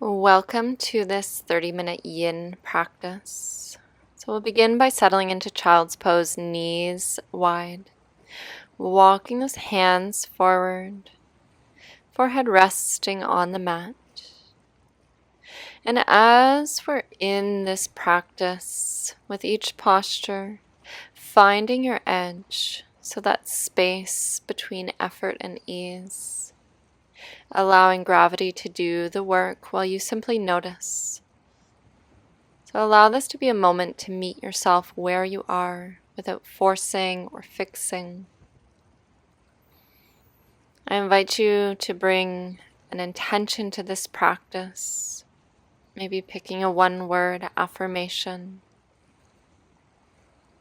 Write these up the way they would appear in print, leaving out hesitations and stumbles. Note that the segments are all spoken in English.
Welcome to this 30-minute yin practice. So we'll begin by settling into child's pose, knees wide, walking those hands forward, forehead resting on the mat. And as we're in this practice, with each posture, finding your edge, so that space between effort and ease, allowing gravity to do the work while you simply notice. So allow this to be a moment to meet yourself where you are without forcing or fixing. I invite you to bring an intention to this practice, maybe picking a one-word affirmation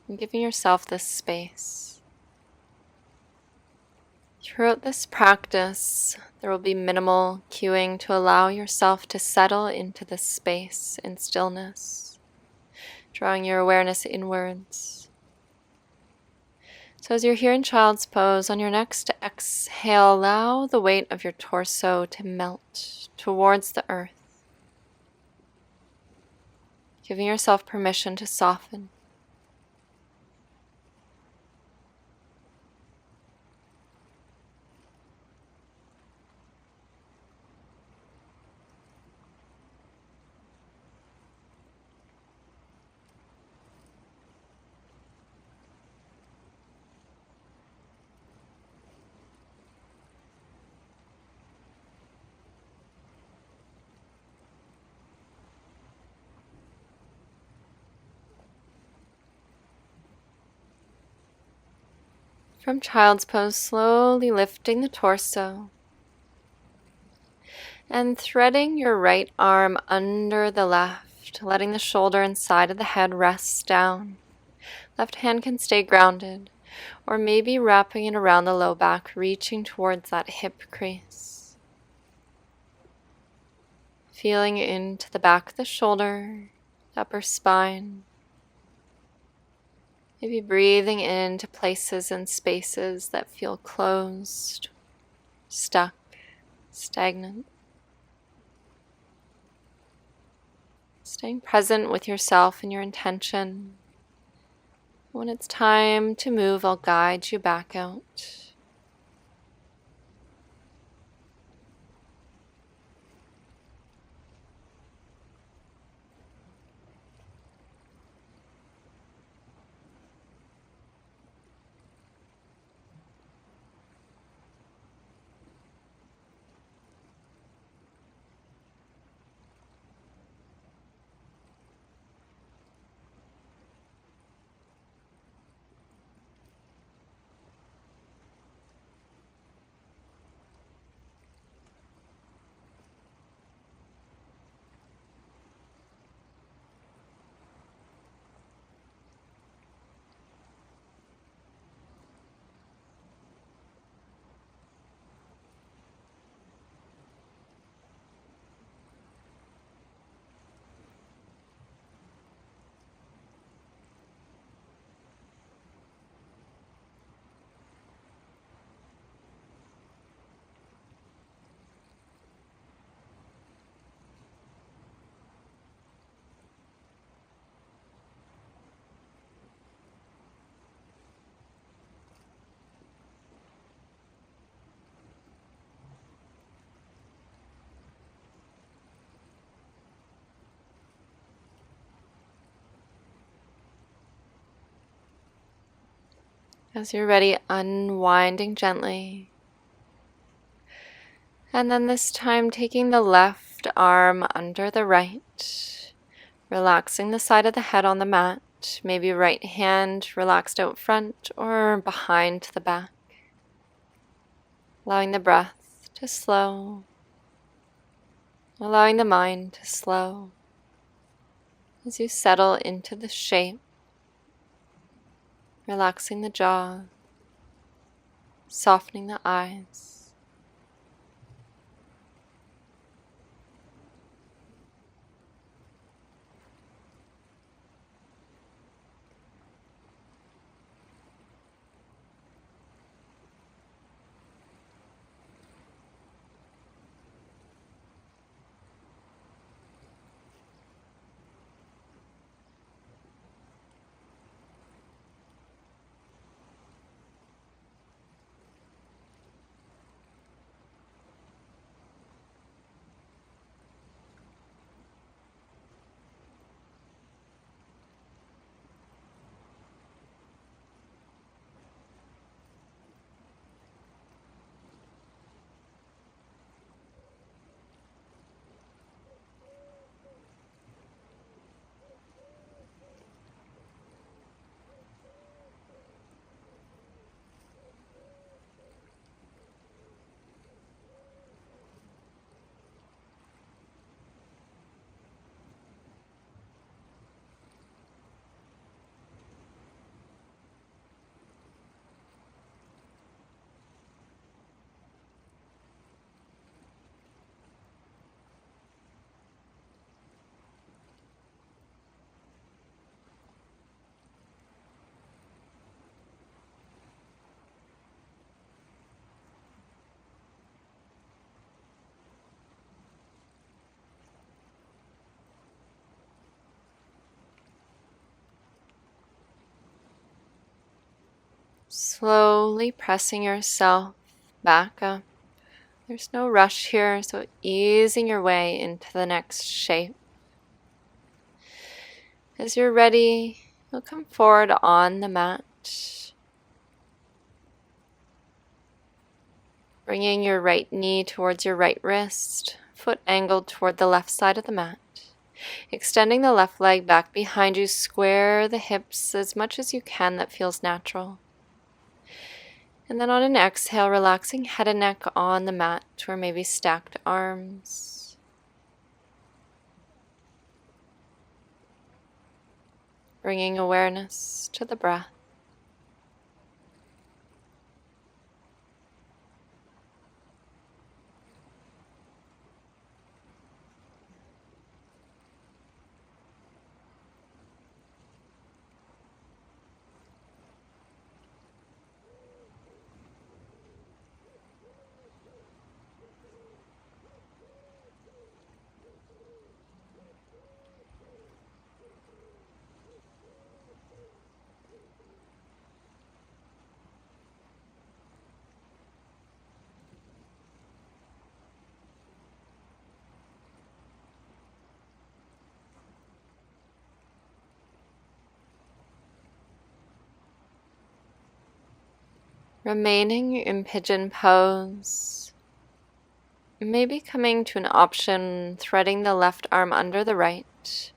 and giving yourself this space. Throughout this practice, there will be minimal cueing to allow yourself to settle into this space in stillness, drawing your awareness inwards. So as you're here in child's pose, on your next exhale, allow the weight of your torso to melt towards the earth, giving yourself permission to soften. From child's pose, slowly lifting the torso and threading your right arm under the left, letting the shoulder and side of the head rest down. Left hand can stay grounded, or maybe wrapping it around the low back, reaching towards that hip crease. Feeling into the back of the shoulder, upper spine. Maybe breathing into places and spaces that feel closed, stuck, stagnant. Staying present with yourself and your intention. When it's time to move, I'll guide you back out. As you're ready, unwinding gently. And then this time taking the left arm under the right, relaxing the side of the head on the mat, maybe right hand relaxed out front or behind the back. Allowing the breath to slow, allowing the mind to slow as you settle into the shape, relaxing the jaw, softening the eyes. Slowly pressing yourself back up. There's no rush here, so easing your way into the next shape. As you're ready, you'll come forward on the mat, bringing your right knee towards your right wrist, foot angled toward the left side of the mat. Extending the left leg back behind you, square the hips as much as you can that feels natural. And then on an exhale, relaxing head and neck on the mat or maybe stacked arms. Bringing awareness to the breath. Remaining in Pigeon Pose. Maybe coming to an option, threading the left arm under the right,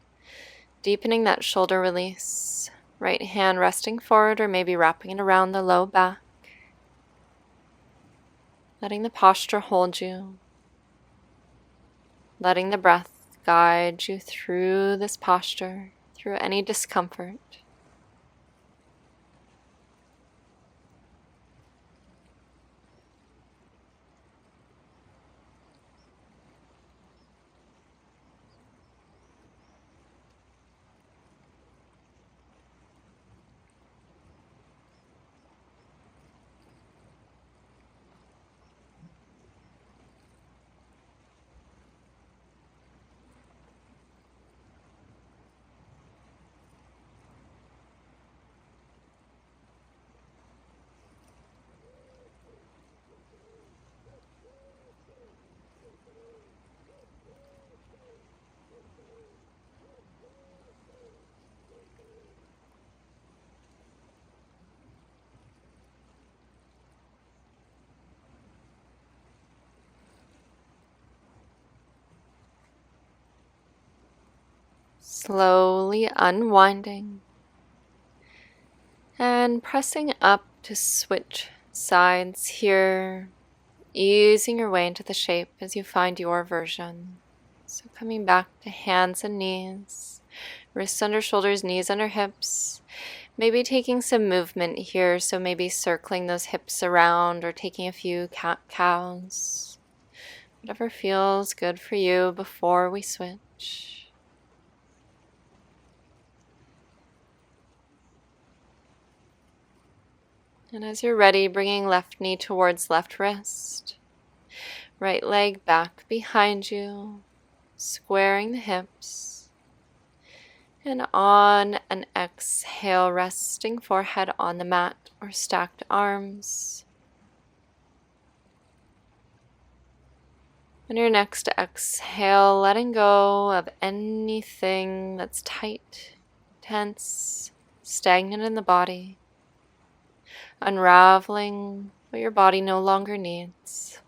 deepening that shoulder release. Right hand resting forward or maybe wrapping it around the low back. Letting the posture hold you. Letting the breath guide you through this posture, through any discomfort. Slowly unwinding and pressing up to switch sides here, easing your way into the shape as you find your version. So coming back to hands and knees, wrists under shoulders, knees under hips. Maybe taking some movement here, so maybe circling those hips around or taking a few cat-cows. Whatever feels good for you before we switch. And as you're ready, bringing left knee towards left wrist. Right leg back behind you, squaring the hips. And on an exhale, resting forehead on the mat or stacked arms. On your next exhale, letting go of anything that's tight, tense, stagnant in the body. Unraveling what your body no longer needs.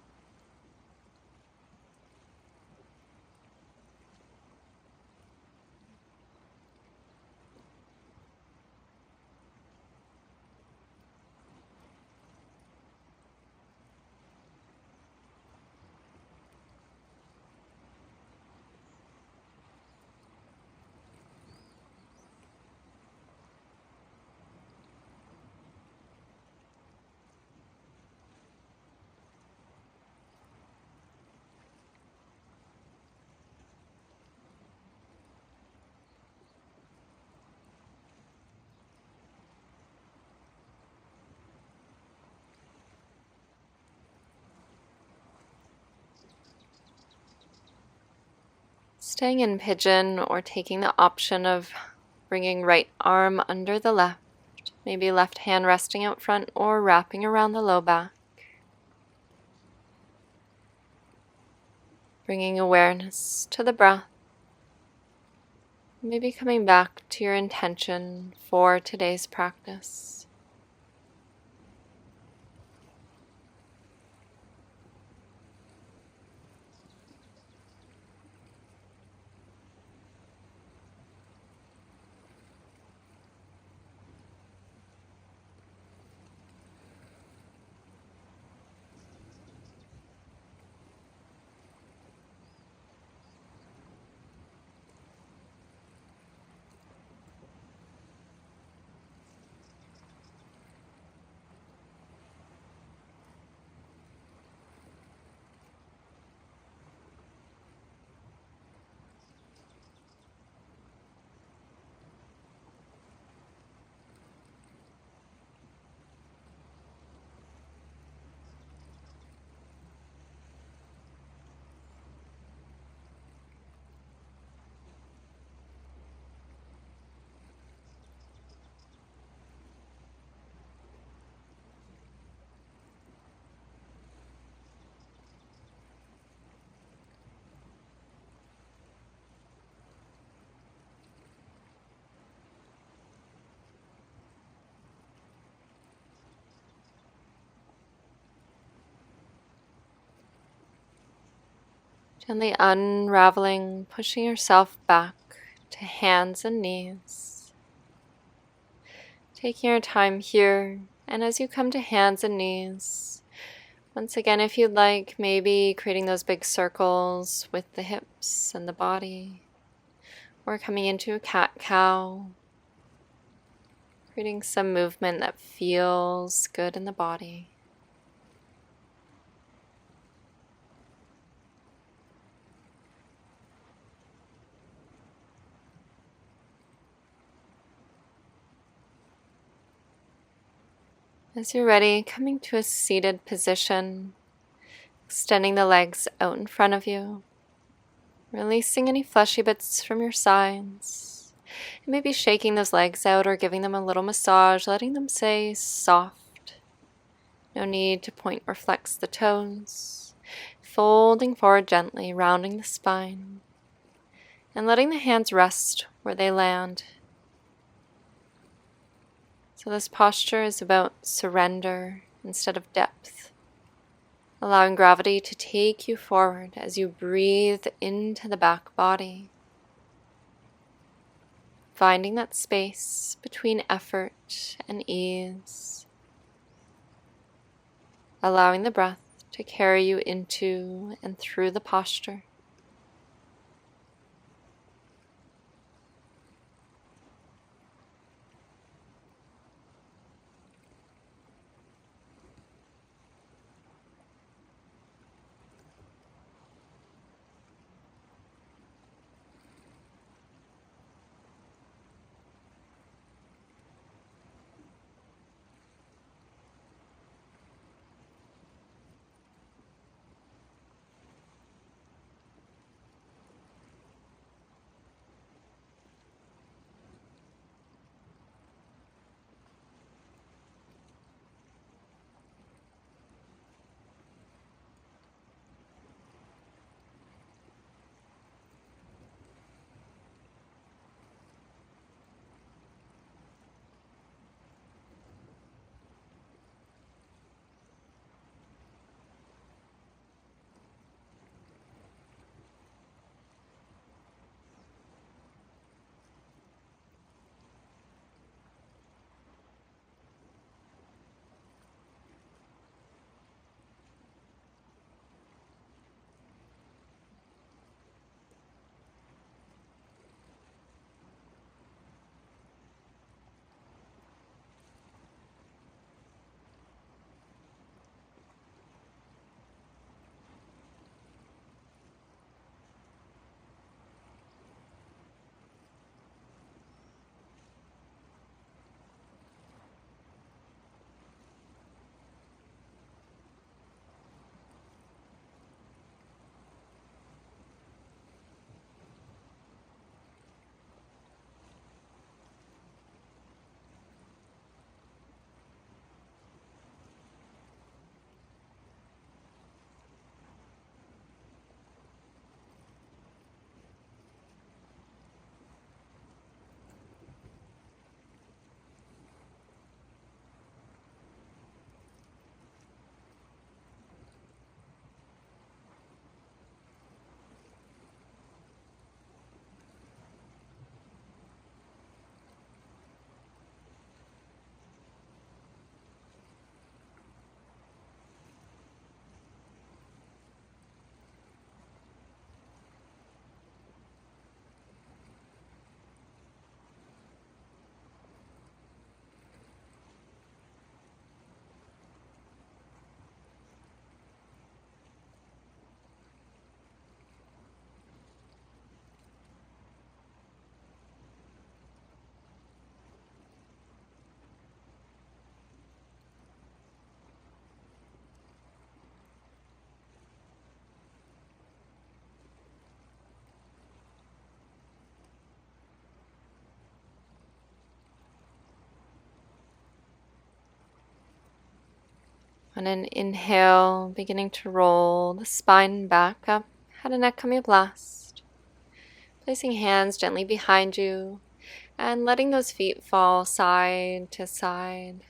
Staying in pigeon or taking the option of bringing right arm under the left. Maybe left hand resting out front or wrapping around the low back. Bringing awareness to the breath. Maybe coming back to your intention for today's practice. Gently unraveling, pushing yourself back to hands and knees. Taking your time here, and as you come to hands and knees, once again, if you'd like, maybe creating those big circles with the hips and the body, or coming into a cat-cow, creating some movement that feels good in the body. As you're ready, coming to a seated position, extending the legs out in front of you, releasing any fleshy bits from your sides. And maybe shaking those legs out or giving them a little massage, letting them stay soft. No need to point or flex the toes. Folding forward gently, rounding the spine. And letting the hands rest where they land. So this posture is about surrender instead of depth. Allowing gravity to take you forward as you breathe into the back body. Finding that space between effort and ease. Allowing the breath to carry you into and through the posture. On an inhale, beginning to roll the spine back up, head and neck coming up last. Placing hands gently behind you and letting those feet fall side to side.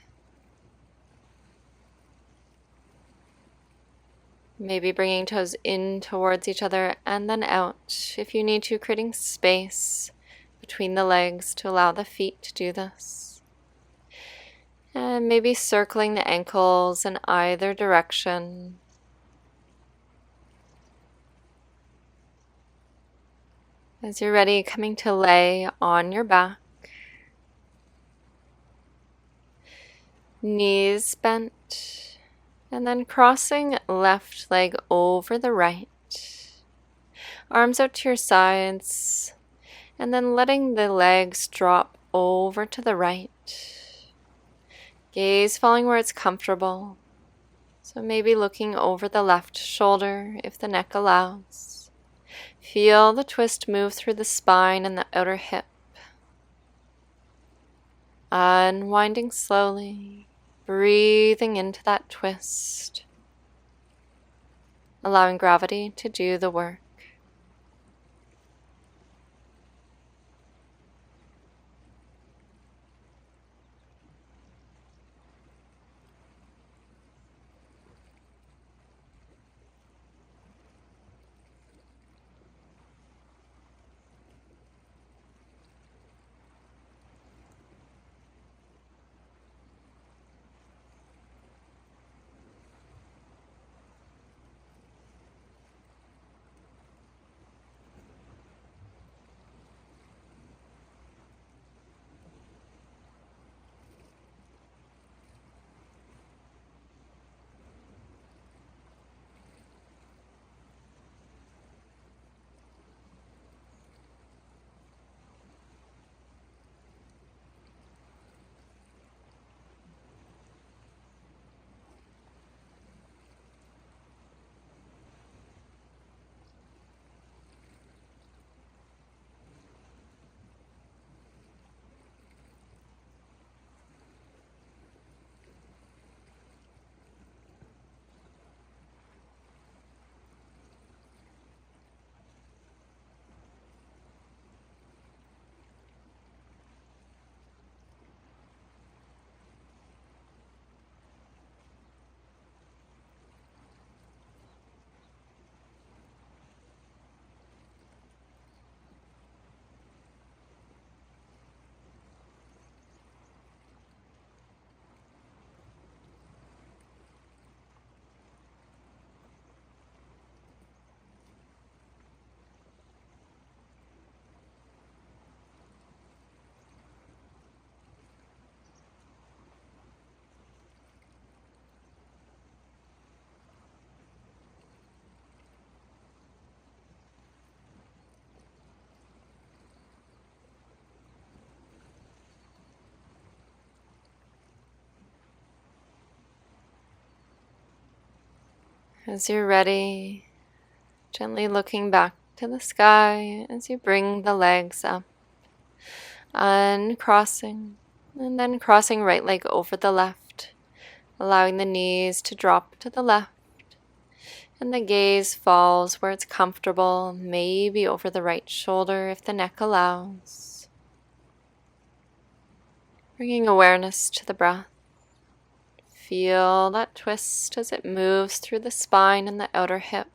Maybe bringing toes in towards each other and then out. If you need to, creating space between the legs to allow the feet to do this. And maybe circling the ankles in either direction. As you're ready, coming to lay on your back. Knees bent. And then crossing left leg over the right. Arms out to your sides. And then letting the legs drop over to the right. Gaze falling where it's comfortable. So maybe looking over the left shoulder if the neck allows. Feel the twist move through the spine and the outer hip. Unwinding slowly, breathing into that twist. Allowing gravity to do the work. As you're ready, gently looking back to the sky as you bring the legs up, uncrossing, and then crossing right leg over the left, allowing the knees to drop to the left, and the gaze falls where it's comfortable, maybe over the right shoulder if the neck allows. Bringing awareness to the breath. Feel that twist as it moves through the spine and the outer hip.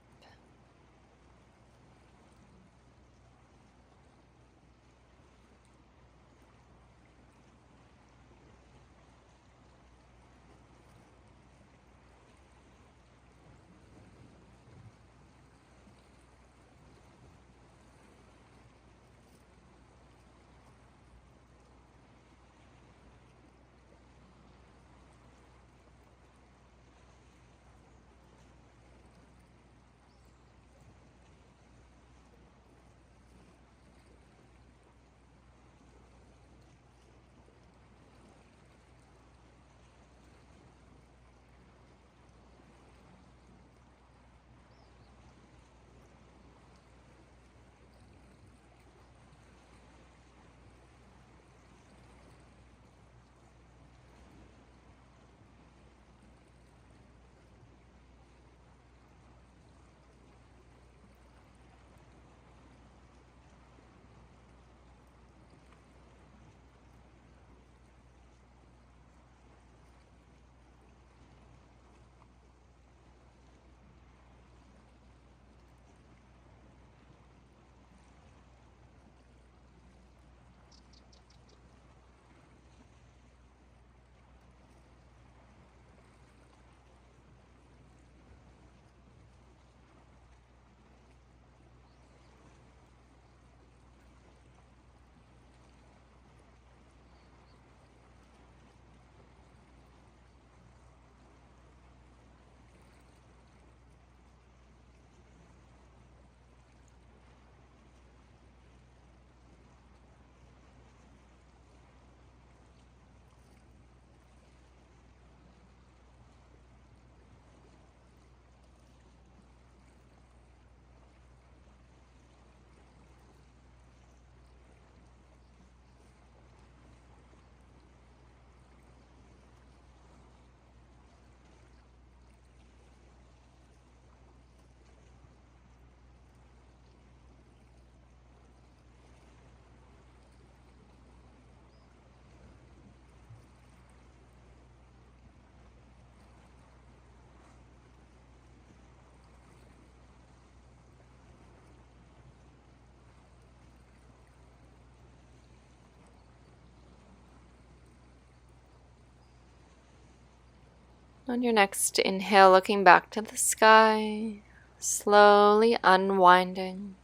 On your next inhale, looking back to the sky, slowly unwinding.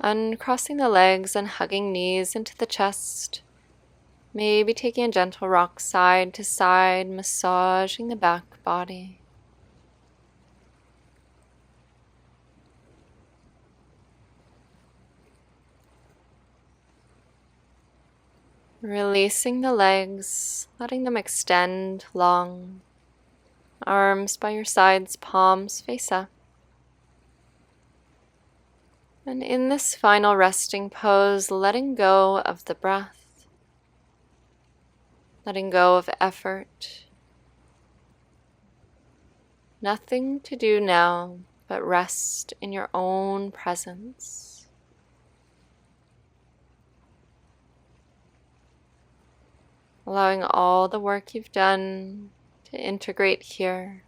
Uncrossing the legs and hugging knees into the chest. Maybe taking a gentle rock side to side, massaging the back body. Releasing the legs, letting them extend long. Arms by your sides, palms face up. And in this final resting pose, letting go of the breath, letting go of effort. Nothing to do now but rest in your own presence. Allowing all the work you've done to integrate here.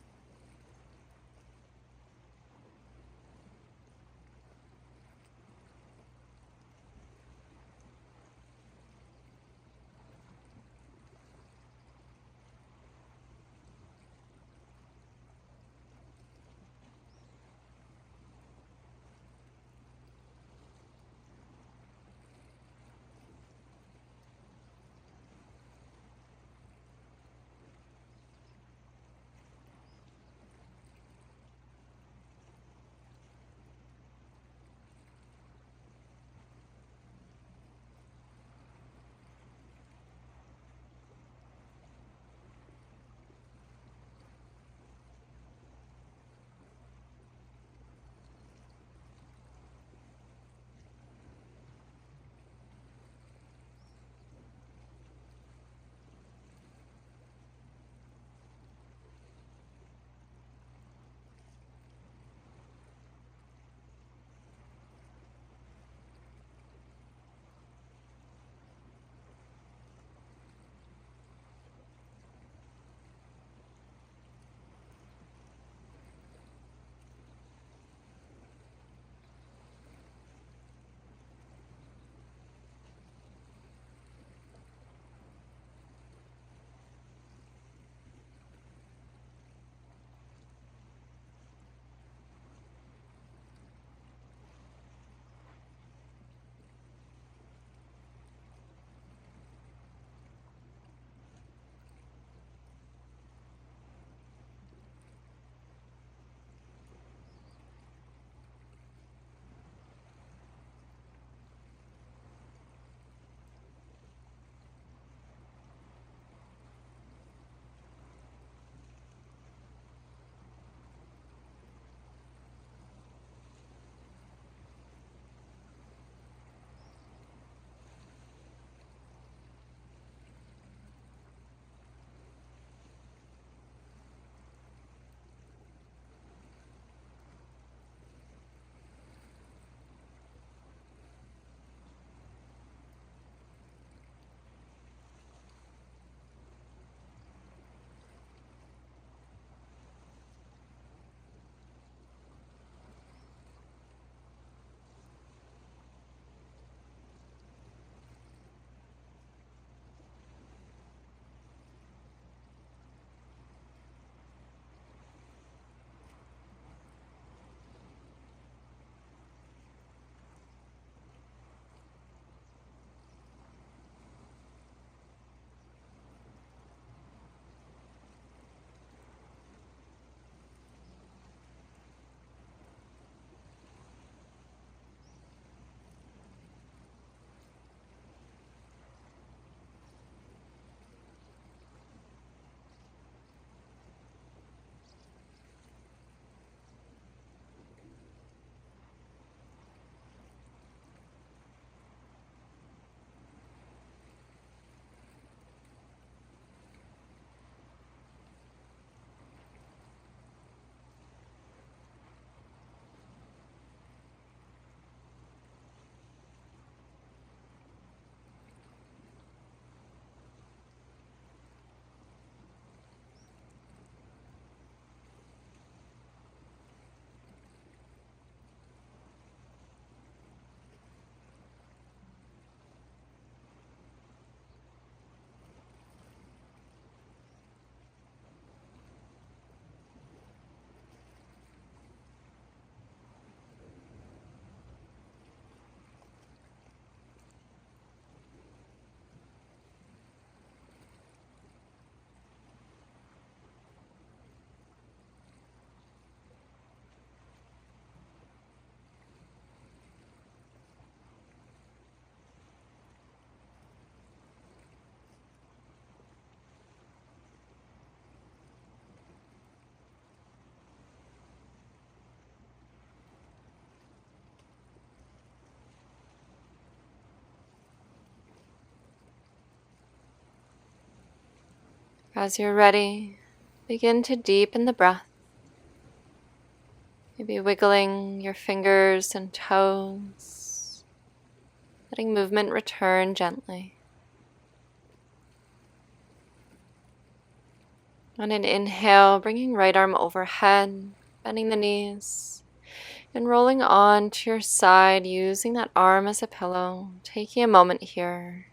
As you're ready, begin to deepen the breath. Maybe wiggling your fingers and toes, letting movement return gently. On an inhale, bringing right arm overhead, bending the knees, and rolling on to your side, using that arm as a pillow. Taking a moment here.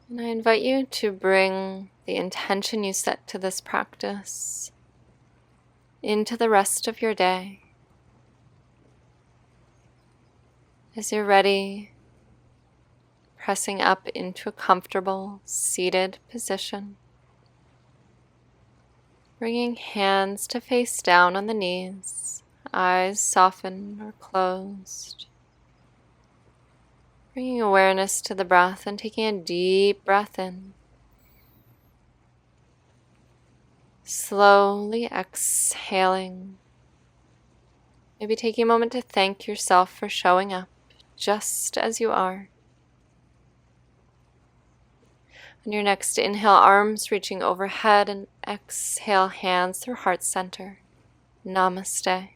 And I invite you to bring the intention you set to this practice into the rest of your day. As you're ready, pressing up into a comfortable seated position. Bringing hands to face down on the knees, eyes softened or closed. Bringing awareness to the breath and taking a deep breath in. Slowly exhaling. Maybe taking a moment to thank yourself for showing up just as you are. On your next inhale, arms reaching overhead, and exhale, hands through heart center. Namaste.